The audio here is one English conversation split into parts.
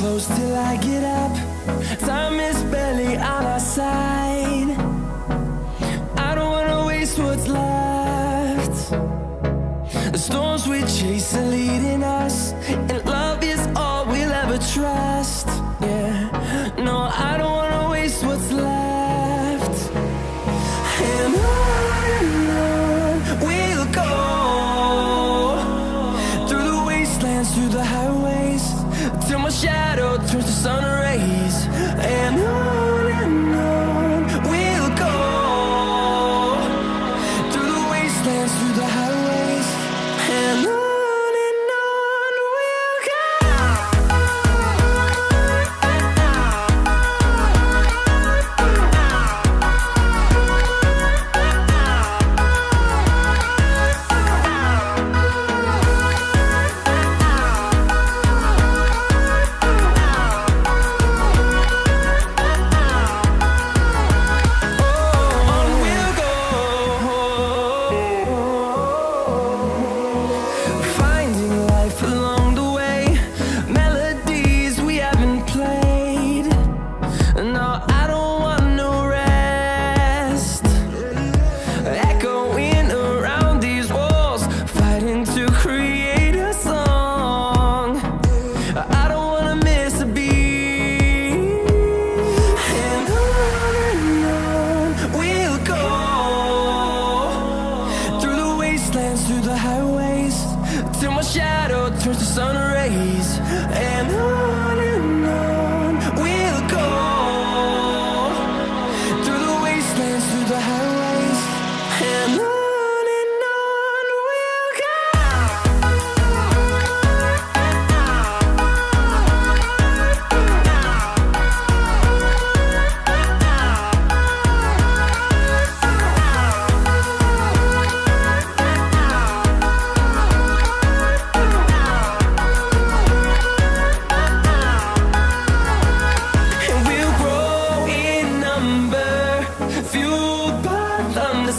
close till I get up. Time is barely on our side. I don't wanna waste what's left. The storms we chase are leading us, and love is all we'll ever trust. Yeah, no, I don't wanna waste what's left. And on we'll go, through the wastelands, through the highways, till my shadow turns to sun rays. And on we'll go, through the wastelands, through the highways, and on we'll go. Through the highways, till my shadow turns to sun rays. And on we'll go, through the wastelands, through the highways, and on we'll go.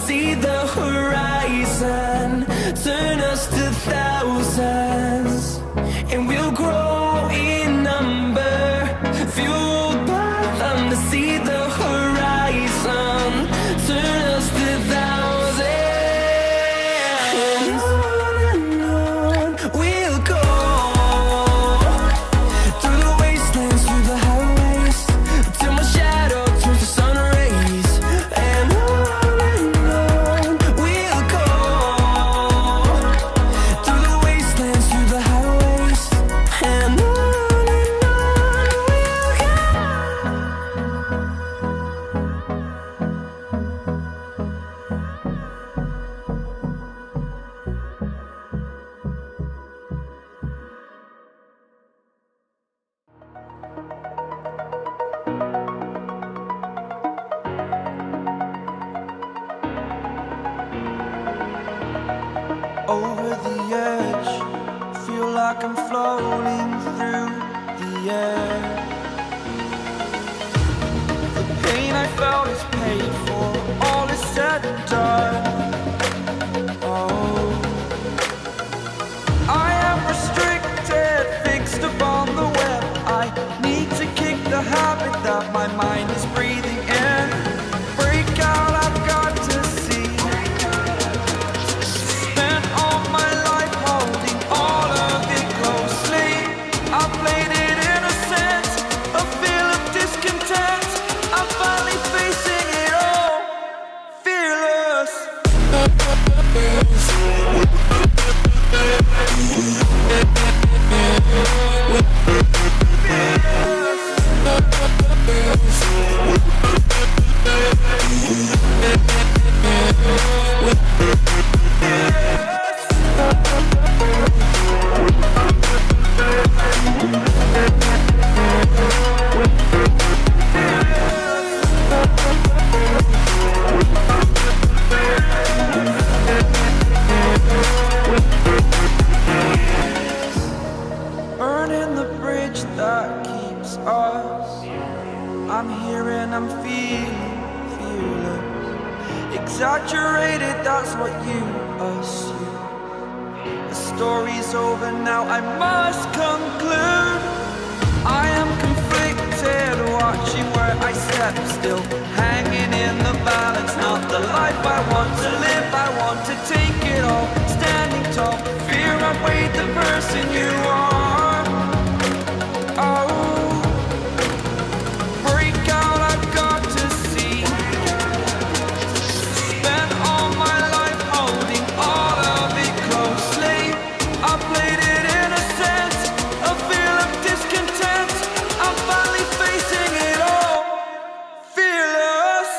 See the horizon, turn us to thousands, and we'll grow in number, fueled by them. To see the horizon, turn us to thousands, and on we'll go, through the wastelands, through the highways, till my shadow turns to sun rays. And over the edge, feel like I'm floating through the air. The pain I felt is paid for, all is said and done. Oh, I am restricted, fixed upon the web. I need to kick the habit that my mind is breathing in. Break out, I've got to see. Burning the bridge that keeps us. I'm here and I'm feeling fearless. Exaggerated, that's what you assume. The story's over now, I must conclude. I am still hanging in the balance. Not the life I want to live, I want to take it all. Standing tall, fear outweighed the person you are. Oh, break out, I've got to see. Spent all my life holding all of it closely. I played it innocent, a feel of discontent. I'm finally facing it all, fearless.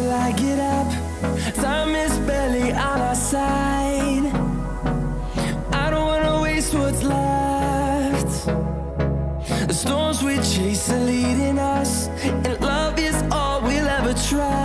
till I get up. Time is barely on our side. I don't wanna waste what's left. The storms we chase are leading us, and love is all we'll ever try.